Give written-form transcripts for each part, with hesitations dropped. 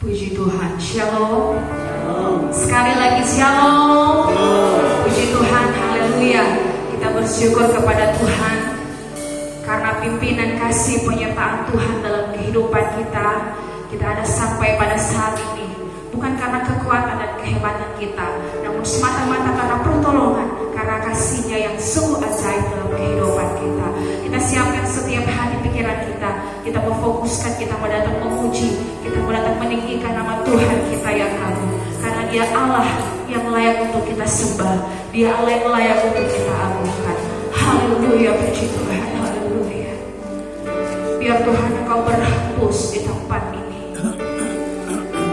Puji Tuhan, shalom. Sekali lagi shalom. Puji Tuhan, haleluya. Kita bersyukur kepada Tuhan karena pimpinan kasih penyertaan Tuhan dalam kehidupan kita. Kita ada sampai pada saat ini bukan karena kekuatan dan kehebatan kita, namun semata-mata karena pertolongan, karena kasih-Nya yang sungguh ajaib dalam kehidupan kita. Kita siapkan setiap hari pikiran kita. Kita memfokuskan, kita mau datang memuji, kita mau datang meninggikan nama Tuhan kita yang agung. Karena Dia Allah yang layak untuk kita sembah, Dia Allah yang layak untuk kita agungkan. Haleluya, puji Tuhan, haleluya. Biar Tuhan Engkau berhembus di tempat ini.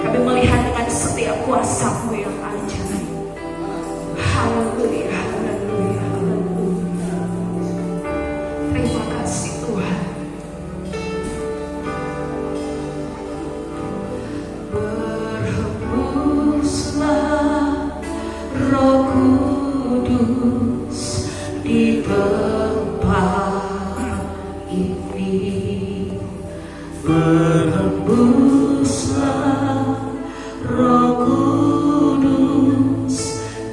Kami melihat dengan setiap kuasa-Mu yang ajaib. Haleluya, haleluya, haleluya. Terima kasih Tuhan. Berhembuslah Roh Kudus di tempat ini. Berhembuslah Roh Kudus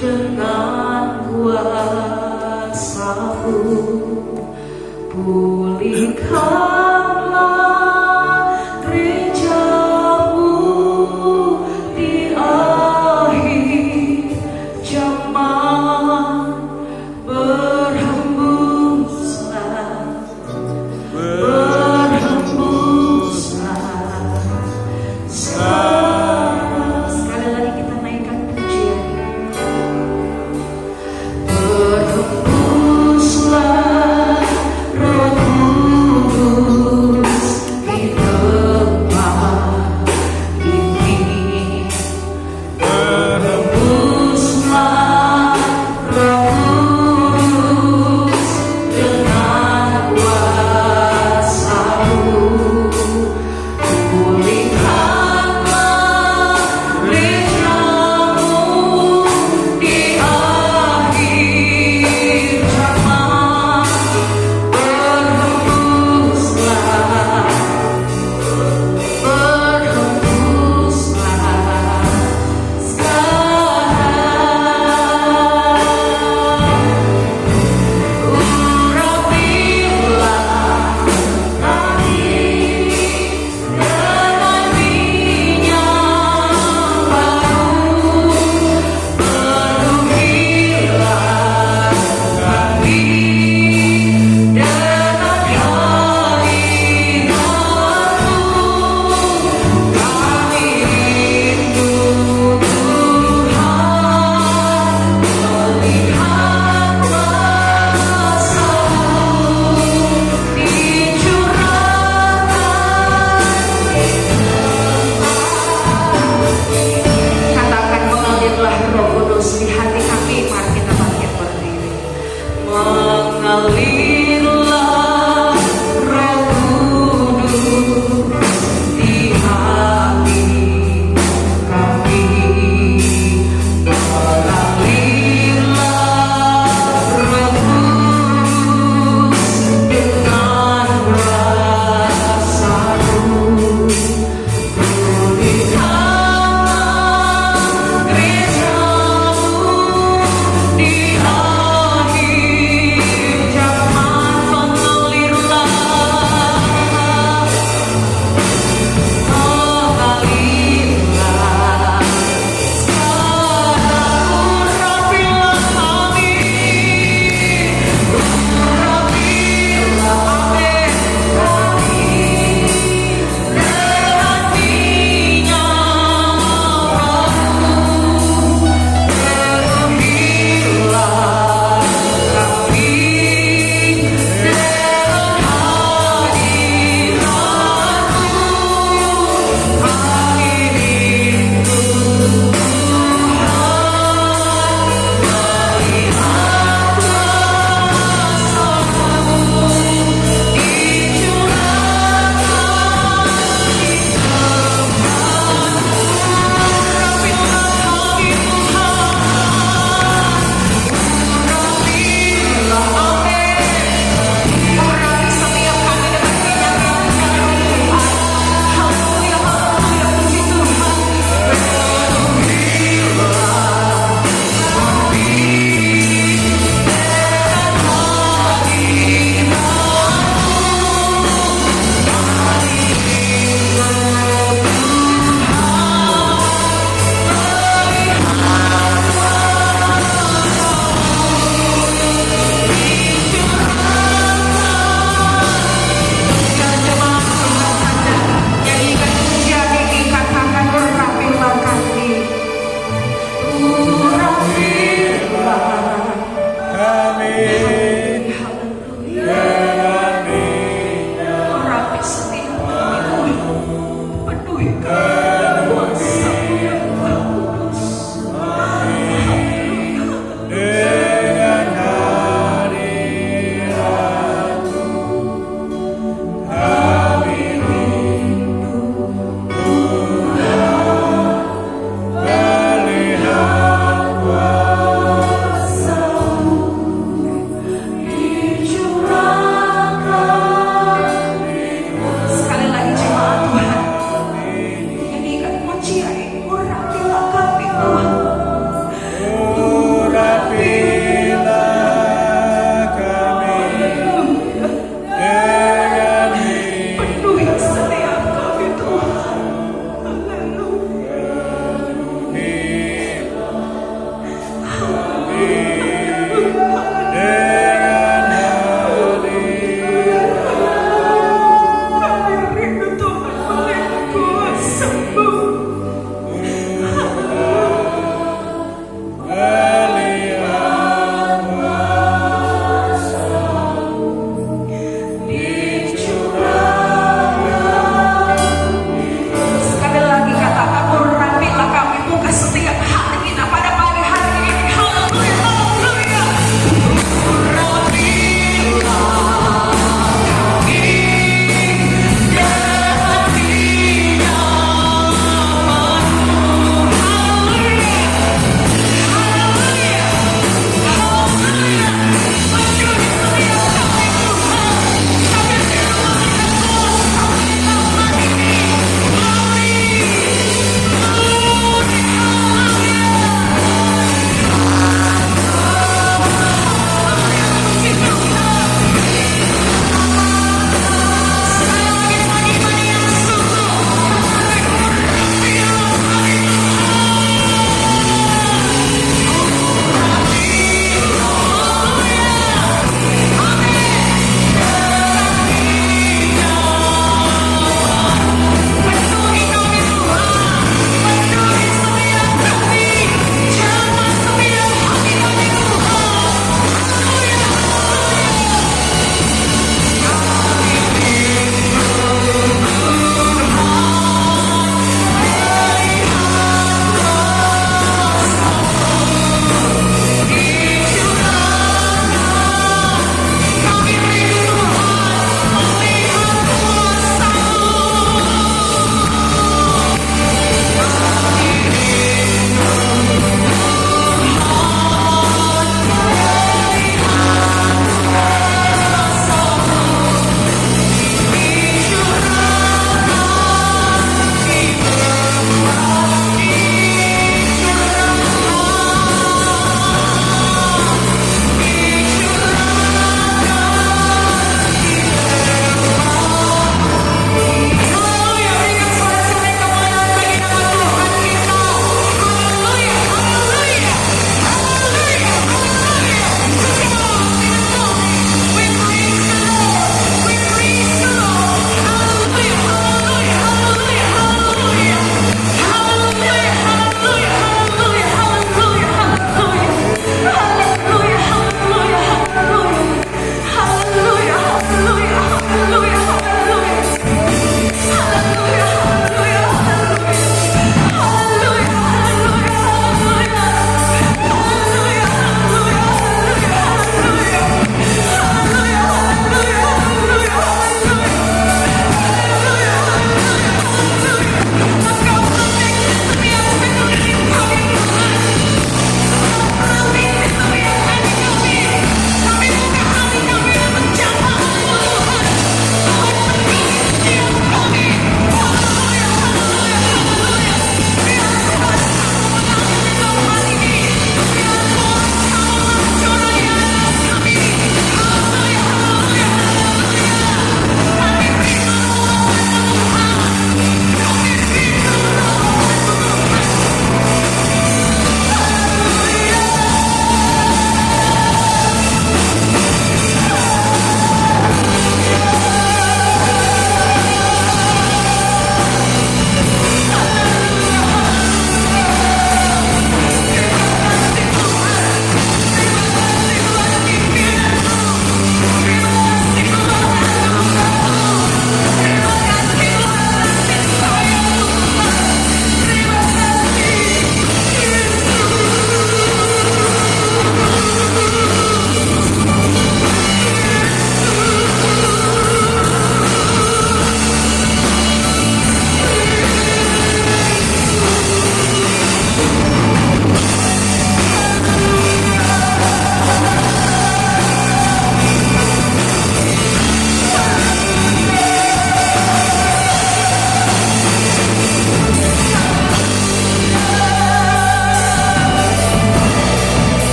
dengan kuasa-Mu. Pulihkanlah gereja-Mu di akhir zaman. Berhembuslah, berhembuslah. Sekali lagi kita naikkan pujian. Berhembuslah Roh Kudus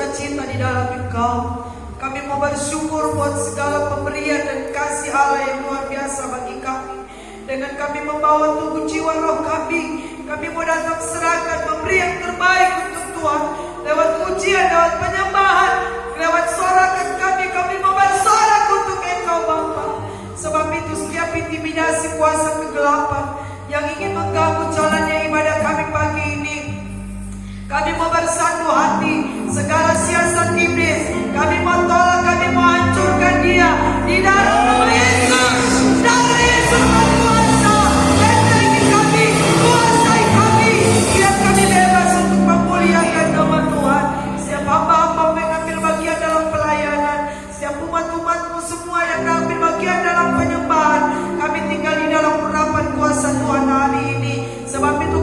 sukacita di dalam Engkau. Kami mau bersyukur buat segala pemberian dan kasih Allah yang luar biasa bagi kami. Dengan kami membawa tubuh jiwa roh kami mau datang serahkan memberi yang terbaik untuk Tuhan. Lewat pujian, lewat penyembahan, lewat sorakan kami mau bersorak untuk Engkau Bapa. Sebab itu setiap intimidasi kuasa kegelapan yang ingin mengganggu jalannya ibadah kami pagi ini, kami mau bersatu hati. Segala siasat iblis kami mau tolak, kami mau hancurkan dia di dalam nama Yesus. Darah Yesus berkuasa, bentengi kami, kuasai kami, biar kami bebas untuk memuliakan nama Tuhan. Setiap hamba-hamba mengambil bagian dalam pelayanan, setiap umat-umatmu semua yang mengambil bagian dalam penyembahan, kami tinggal di dalam urapan kuasa Tuhan hari ini. Sebab itu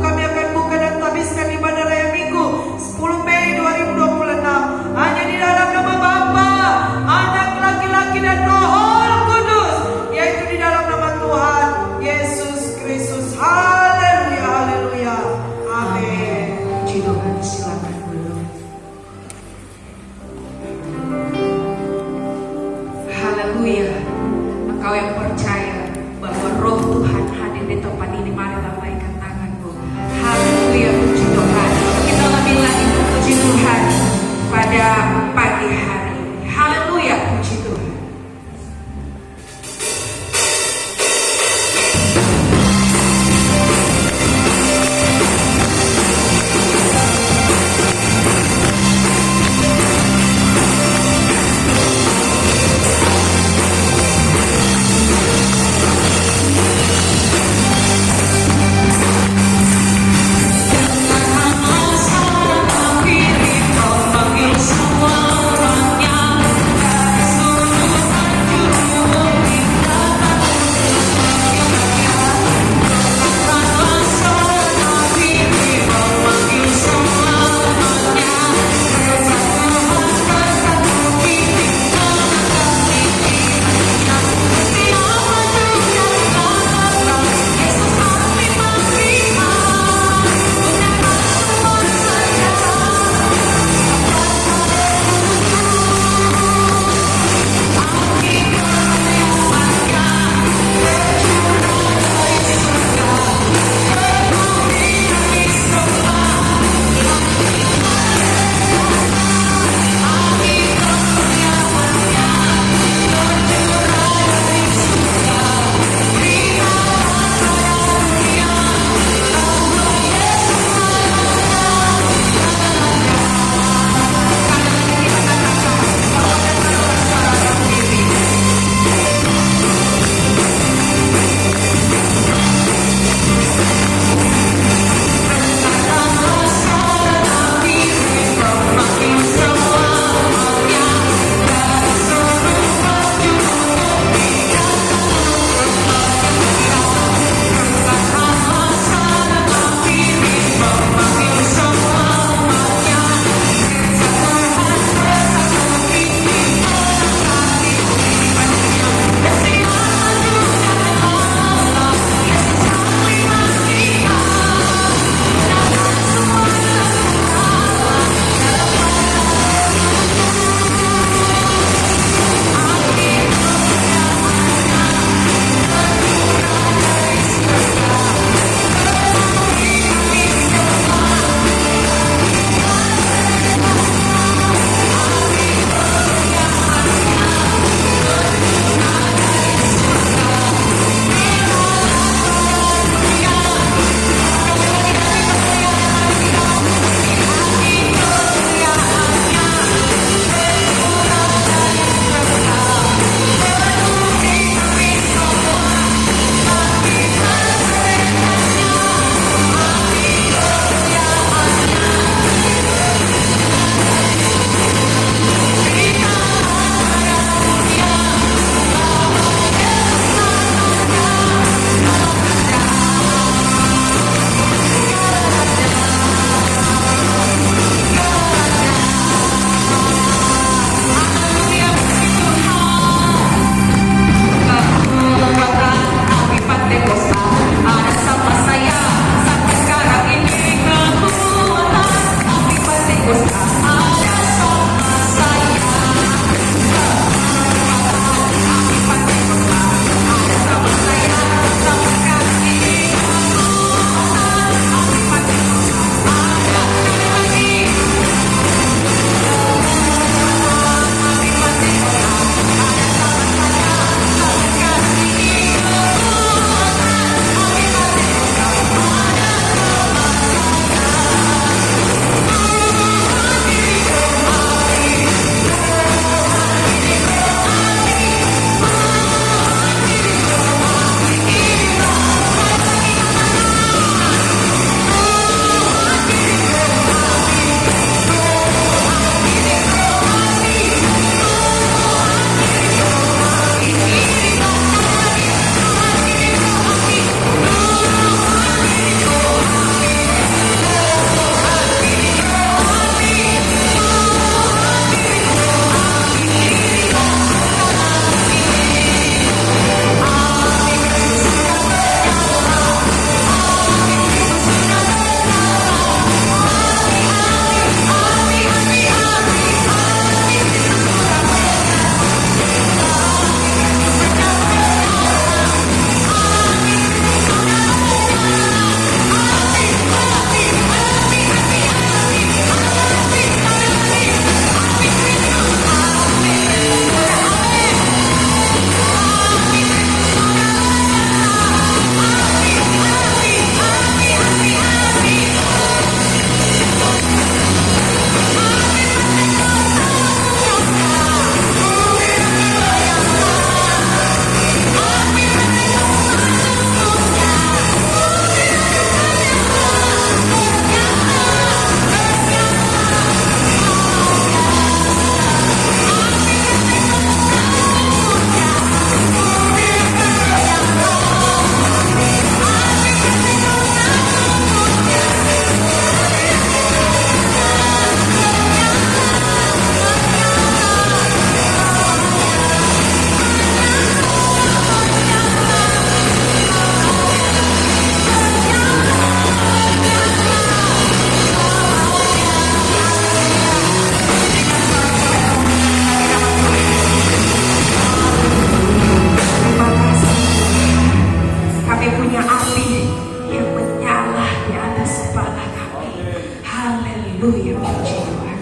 Haleluya, puji Tuhan.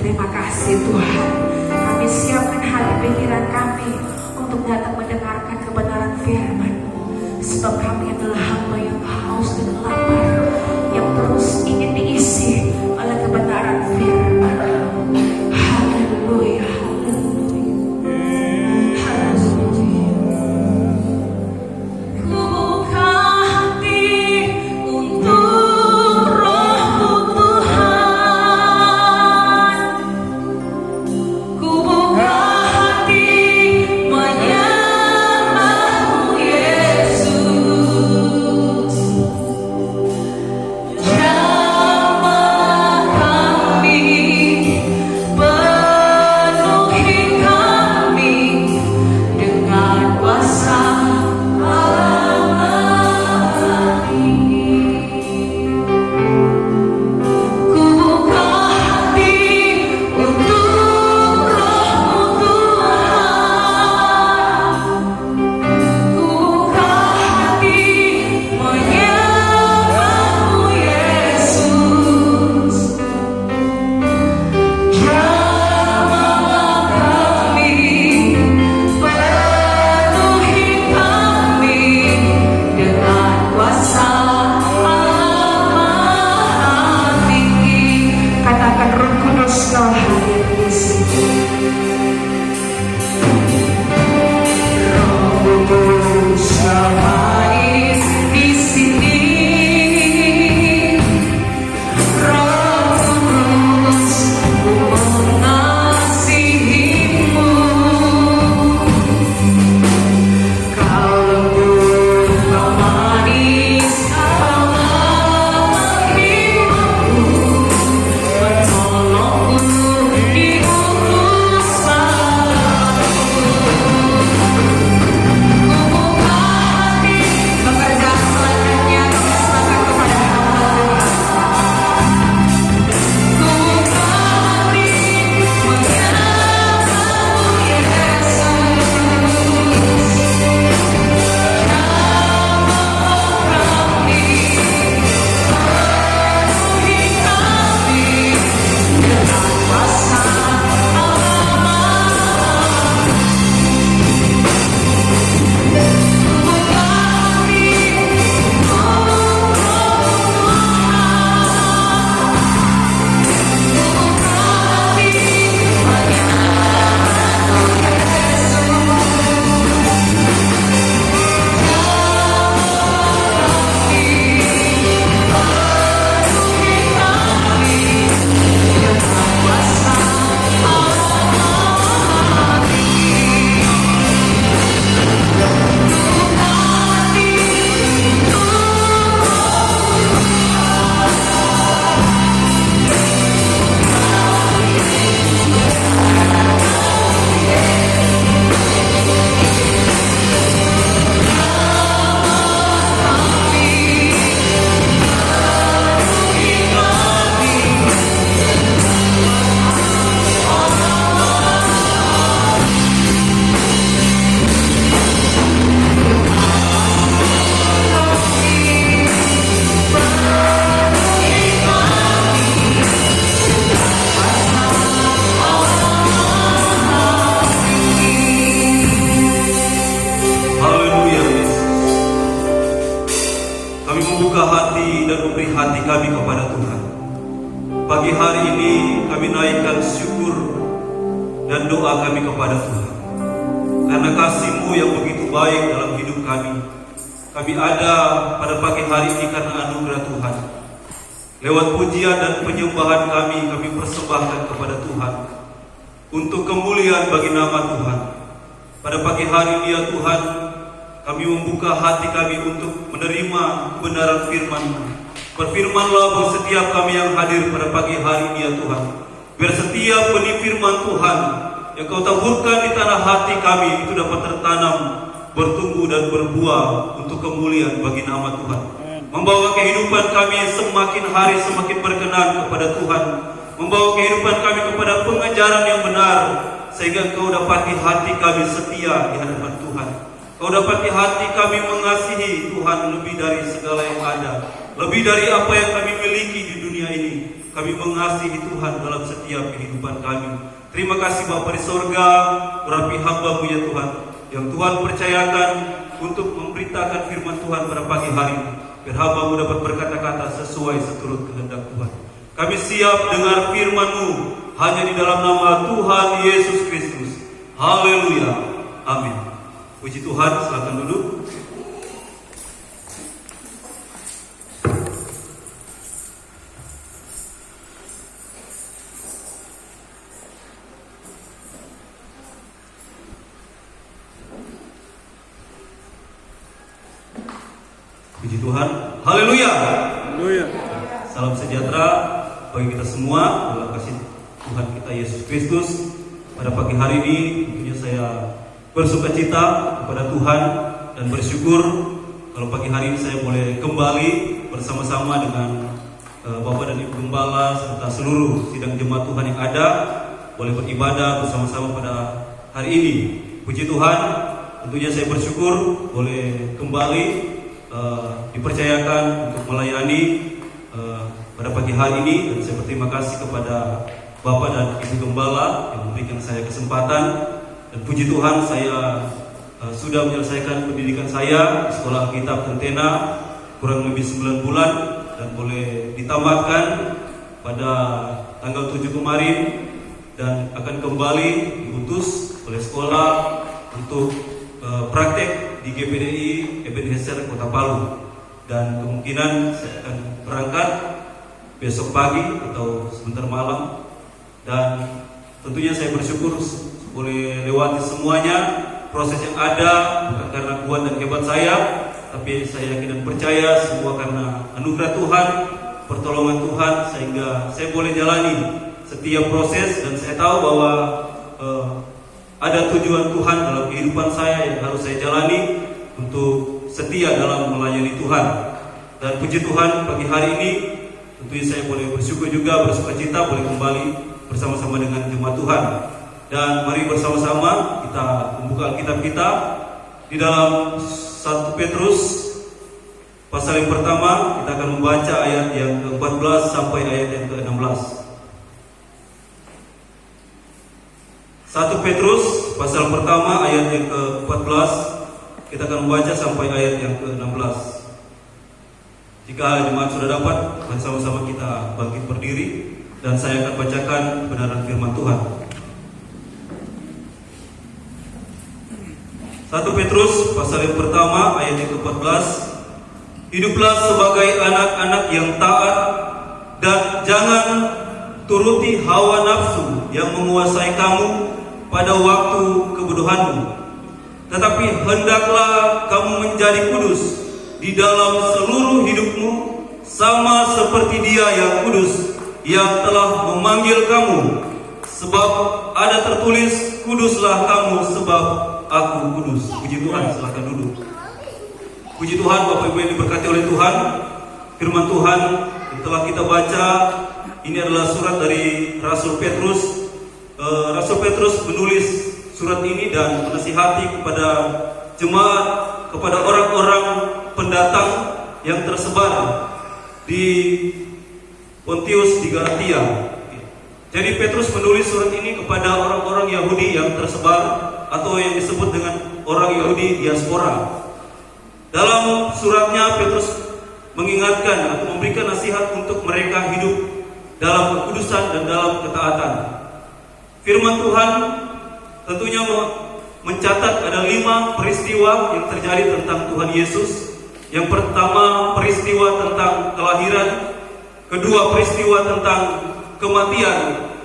Terima kasih Tuhan. Kami siapkan hati pikiran kami untuk datang mendengarkan kebenaran firman-Mu. Sebab kami adalah hamba yang haus dan lapar, yang terus ingin diisi oleh kebenaran firman-Mu. Haleluya, haleluya, haleluya. Ku buka hati untuk Roh-Mu Tuhan. Ku buka hati menyembah-Mu Yesus. Jamah kami, penuhi kami dengan kuasa alami. Ku buka hati untuk Roh-Mu Tuhan. Ku buka hati menyembah-Mu Yesus. Jamah kami, penuhi kami dengan kuasa alami. Katakan Roh Kudus kau hadir di sini. Roh Kudus kau hadir di sini. Roh Kudus, ku mengasihi-Mu. Kau lembut, kau manis, kau menghibur-Ku, menolongku di urusanku. Ku buka hati, bekerja selanjutnya kami serahkan kepada Hamba Tuhan. Ku buka hati, menyembah-Mu Yesus. Haleluya Yesus. Kami membuka hati dan memberi hati kami kepada Tuhan. Pagi hari ini kami naikkan syukur dan doa kami kepada Tuhan. Karena kasih-Mu yang begitu baik dalam hidup kami. Kami ada pada pagi hari ini karena anugerah Tuhan. Lewat pujian dan penyembahan kami persembahkan kepada Tuhan. Untuk kemuliaan bagi nama Tuhan. Pada pagi hari ini ya Tuhan, kami membuka hati kami untuk menerima kebenaran firman-Mu. Berfirmanlah buat setiap kami yang hadir pada pagi hari ini ya Tuhan. Biar setiap benih firman Tuhan yang Kau taburkan di tanah hati kami itu dapat tertanam, bertumbuh dan berbuah untuk kemuliaan bagi nama Tuhan. Membawa kehidupan kami semakin hari semakin berkenan kepada Tuhan. Membawa kehidupan kami kepada pengajaran yang benar, sehingga Kau dapati hati kami setia di hadapan Tuhan. Kau dapati hati kami mengasihi Tuhan lebih dari segala yang ada, lebih dari apa yang kami miliki di dunia ini. kami mengasihi Tuhan dalam setiap kehidupan kami. Terima kasih Bapa di sorga, urapi hamba-Mu ya Tuhan, yang Tuhan percayakan untuk memberitakan firman Tuhan pada pagi hari. Biar hamba-Mu dapat berkata-kata sesuai seturut kehendak Tuhan. Kami siap dengar firman-Mu hanya di dalam nama Tuhan Yesus Kristus. Haleluya. Amin. Puji Tuhan, silakan duduk. Puji Tuhan. Haleluya. Haleluya. Salam sejahtera bagi kita semua dalam kasih Tuhan kita Yesus Kristus. Pada pagi hari ini tentunya saya bersukacita kepada Tuhan dan bersyukur kalau pagi hari ini saya boleh kembali bersama-sama dengan Bapak dan Ibu Gembala serta seluruh sidang jemaat Tuhan yang ada, boleh beribadah bersama-sama pada hari ini. Puji Tuhan, tentunya saya bersyukur boleh kembali dipercayakan untuk melayani pada pagi hari ini, dan saya berterima kasih kepada Bapak dan Ibu Gembala yang memberikan saya kesempatan. Dan puji Tuhan, saya sudah menyelesaikan pendidikan saya di Sekolah Alkitab Tentena kurang lebih 9 bulan, dan boleh ditamatkan pada tanggal 7 kemarin, dan akan kembali diutus oleh sekolah untuk praktek di GPDI Ebenezer Kota Palu. Dan kemungkinan saya akan berangkat besok pagi atau sebentar malam. Dan tentunya saya bersyukur boleh lewati semuanya proses yang ada, bukan karena kuat dan hebat saya, tapi saya yakin dan percaya semua karena anugerah Tuhan, pertolongan Tuhan, sehingga saya boleh jalani setiap proses. Dan saya tahu bahwa ada tujuan Tuhan dalam kehidupan saya yang harus saya jalani untuk setia dalam melayani Tuhan. Dan puji Tuhan, pagi hari ini tentunya saya boleh bersyukur juga, bersukacita boleh kembali bersama-sama dengan jemaat Tuhan. Dan mari bersama-sama kita membuka Alkitab kita di dalam 1 Petrus pasal yang pertama. Kita akan membaca ayat yang ke-14 sampai ayat yang ke-16. 1 Petrus pasal pertama ayat yang ke-14, kita akan membaca sampai ayat yang ke-16. Jika jemaat sudah dapat, bersama-sama kita bangkit berdiri dan saya akan bacakan kebenaran firman Tuhan. 1 Petrus pasal yang pertama ayat yang ke-14. Hiduplah sebagai anak-anak yang taat dan jangan turuti hawa nafsu yang menguasai kamu pada waktu kebodohanmu, tetapi hendaklah kamu menjadi kudus di dalam seluruh hidupmu, sama seperti Dia yang kudus, yang telah memanggil kamu. Sebab ada tertulis, kuduslah kamu sebab aku kudus. Puji Tuhan, silakan duduk. Puji Tuhan, Bapak Ibu yang diberkati oleh Tuhan. Firman Tuhan yang telah kita baca, ini adalah surat dari Rasul Petrus. Rasul Petrus menulis surat ini dan menasihati kepada jemaat, kepada orang-orang pendatang yang tersebar di Pontius di Galatia. Jadi Petrus menulis surat ini kepada orang-orang Yahudi yang tersebar atau yang disebut dengan orang Yahudi diaspora. Dalam suratnya Petrus mengingatkan atau memberikan nasihat untuk mereka hidup dalam kekudusan dan dalam ketaatan. Firman Tuhan tentunya mencatat ada 5 peristiwa yang terjadi tentang Tuhan Yesus. Yang pertama peristiwa tentang kelahiran, kedua peristiwa tentang kematian,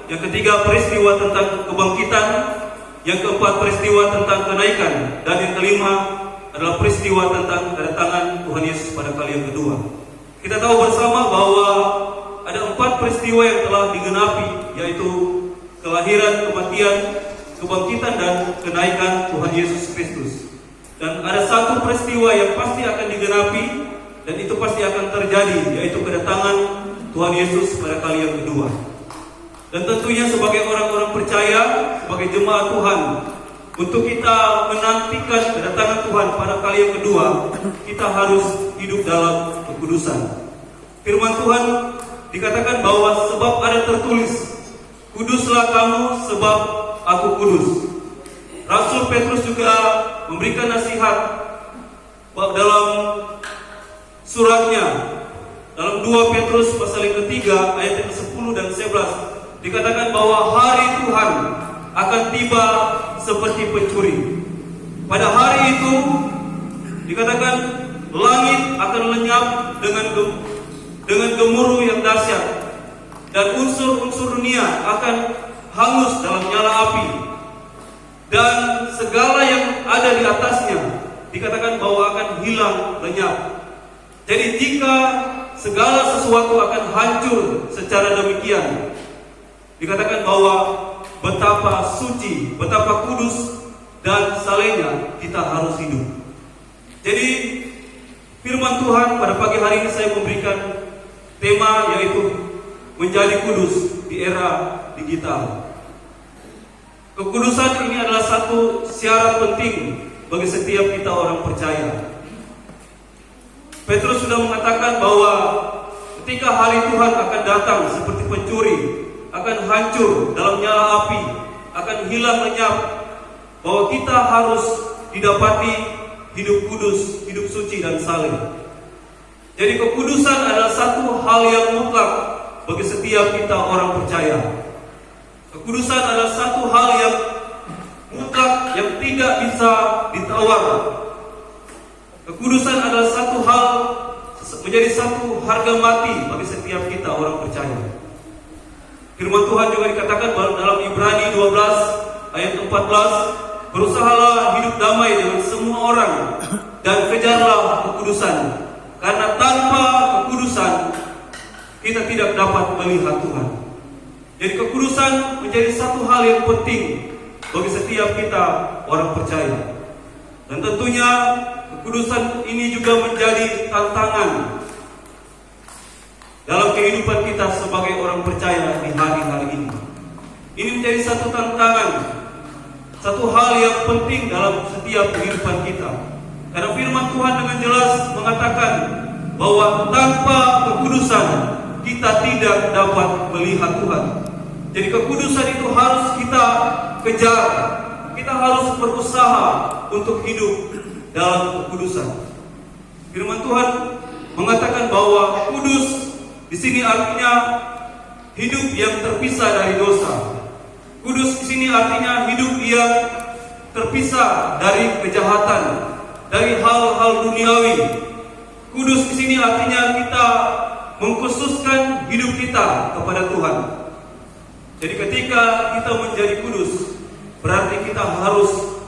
yang ketiga peristiwa tentang kebangkitan, yang keempat peristiwa tentang kenaikan, dan yang kelima adalah peristiwa tentang kedatangan Tuhan Yesus pada kali yang kedua. Kita tahu bersama bahwa ada 4 peristiwa yang telah digenapi, yaitu kelahiran, kematian, kebangkitan, dan kenaikan Tuhan Yesus Kristus. Dan ada 1 peristiwa yang pasti akan digenapi, dan itu pasti akan terjadi, yaitu kedatangan Tuhan Yesus pada kali yang kedua. Dan tentunya sebagai orang-orang percaya, sebagai jemaat Tuhan, untuk kita menantikan kedatangan Tuhan pada kali yang kedua, kita harus hidup dalam kekudusan. Firman Tuhan dikatakan bahwa sebab ada tertulis, kuduslah kamu sebab aku kudus. Rasul Petrus juga memberikan nasihat dalam suratnya, dalam 2 Petrus pasal yang ketiga ayat yang 10 dan 11, dikatakan bahwa hari Tuhan akan tiba seperti pencuri. Pada hari itu dikatakan langit akan lenyap dengan gemuruh yang dahsyat, dan unsur-unsur dunia akan hangus dalam nyala api, dan segala yang ada di atasnya dikatakan bahwa akan hilang lenyap. Jadi jika segala sesuatu akan hancur secara demikian, dikatakan bahwa betapa suci, betapa kudus dan salehnya kita harus hidup. Jadi firman Tuhan pada pagi hari ini saya memberikan tema yaitu menjadi kudus di era digital. Kekudusan ini adalah satu syarat penting bagi setiap kita orang percaya. Petrus sudah mengatakan bahwa ketika hari Tuhan akan datang seperti pencuri, akan hancur dalam nyala api, akan hilang lenyap, bahwa kita harus didapati hidup kudus, hidup suci dan saleh. Jadi kekudusan adalah satu hal yang mutlak bagi setiap kita orang percaya. Kekudusan adalah satu hal yang mutlak yang tidak bisa ditawar. Kekudusan adalah satu hal, menjadi satu harga mati bagi setiap kita orang percaya. Firman Tuhan juga dikatakan dalam Ibrani 12 ayat 14, berusahalah hidup damai dengan semua orang dan kejarlah kekudusan, karena tanpa kekudusan kita tidak dapat melihat Tuhan. Jadi kekudusan menjadi satu hal yang penting bagi setiap kita orang percaya. Dan tentunya kekudusan ini juga menjadi tantangan dalam kehidupan kita sebagai orang percaya di hari-hari ini. Ini menjadi satu tantangan, satu hal yang penting dalam setiap kehidupan kita. Karena firman Tuhan dengan jelas mengatakan bahwa tanpa kekudusan kita tidak dapat melihat Tuhan. Jadi kekudusan itu harus kita kejar. Kita harus berusaha untuk hidup dalam kekudusan. Firman Tuhan mengatakan bahwa kudus di sini artinya hidup yang terpisah dari dosa. Kudus di sini artinya hidup yang terpisah dari kejahatan, dari hal-hal duniawi. Kudus di sini artinya kita mengkhususkan hidup kita kepada Tuhan. Jadi ketika kita menjadi kudus, berarti kita harus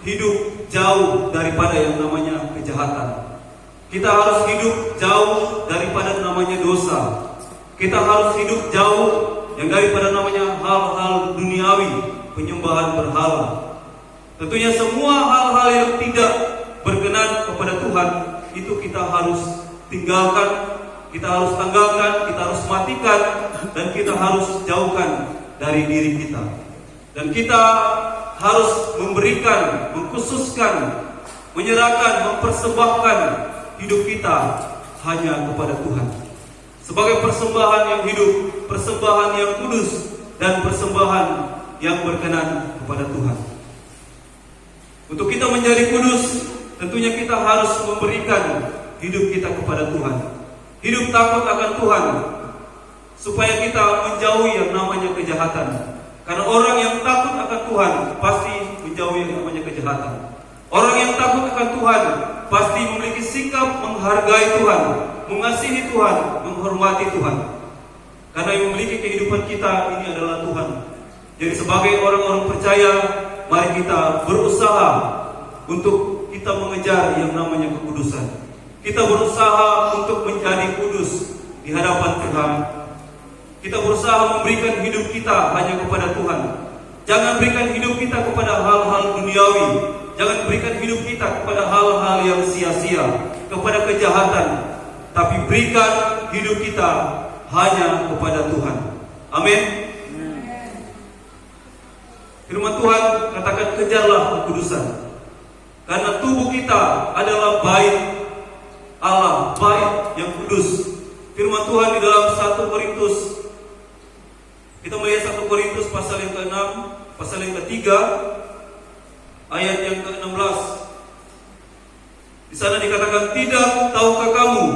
hidup jauh daripada yang namanya kejahatan. Kita harus hidup jauh daripada namanya dosa. Kita harus hidup jauh yang daripada namanya hal-hal duniawi, penyembahan berhala. Tentunya semua hal-hal yang tidak berkenan kepada Tuhan itu kita harus tinggalkan, kita harus tanggalkan, kita harus matikan, dan kita harus jauhkan dari diri kita. Dan kita harus memberikan, mengkhususkan, menyerahkan, mempersembahkan hidup kita hanya kepada Tuhan sebagai persembahan yang hidup, persembahan yang kudus, dan persembahan yang berkenan kepada Tuhan. Untuk kita menjadi kudus, tentunya kita harus memberikan hidup kita kepada Tuhan. Hidup takut akan Tuhan, supaya kita menjauhi yang namanya kejahatan. Karena orang yang takut akan Tuhan pasti menjauhi yang namanya kejahatan. Orang yang takut akan Tuhan pasti memiliki sikap menghargai Tuhan, mengasihi Tuhan, menghormati Tuhan. Karena yang memiliki kehidupan kita ini adalah Tuhan. Jadi sebagai orang-orang percaya, mari kita berusaha untuk kita mengejar yang namanya kekudusan. Kita berusaha untuk menjadi kudus di hadapan Tuhan. Kita berusaha memberikan hidup kita hanya kepada Tuhan. Jangan berikan hidup kita kepada hal-hal duniawi. Jangan berikan hidup kita kepada hal-hal yang sia-sia, kepada kejahatan. Tapi berikan hidup kita hanya kepada Tuhan. Amin. Firman Tuhan katakan, kejarlah kekudusan. Karena tubuh kita adalah bait Allah, bait yang kudus. firman Tuhan di dalam 1 Korintus. Kita melihat 1 Korintus pasal yang ke-6, pasal yang ke-3, ayat yang ke-16. Di sana dikatakan, tidak tahukah kamu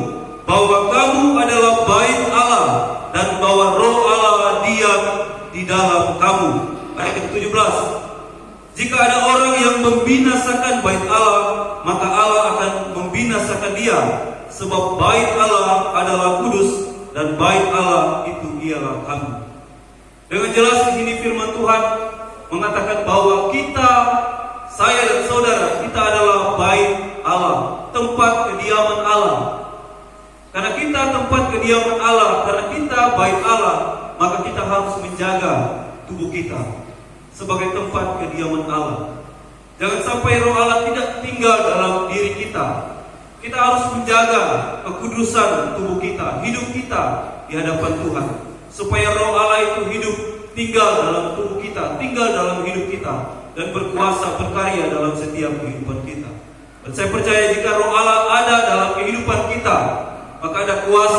bahwa kamu adalah bait Allah dan bahwa Roh Allah diam di dalam kamu. Ayat ke-17. Jika ada orang yang membinasakan bait Allah, maka Allah akan membinasakan dia, sebab bait Allah adalah kudus dan bait Allah itu ialah kamu. Dengan jelas di sini firman Tuhan mengatakan bahwa kita, saya dan saudara, kita adalah bait Allah, tempat kediaman Allah. Karena kita tempat kediaman Allah, karena kita bait Allah, maka kita harus menjaga tubuh kita sebagai tempat kediaman Allah. Jangan sampai Roh Allah tidak tinggal dalam diri kita. Kita harus menjaga kekudusan tubuh kita, hidup kita di hadapan Tuhan, supaya Roh Allah itu hidup, tinggal dalam tubuh kita, tinggal dalam hidup kita, dan berkuasa berkarya dalam setiap kehidupan kita. Dan saya percaya jika Roh Allah ada dalam kehidupan kita, maka ada kuasa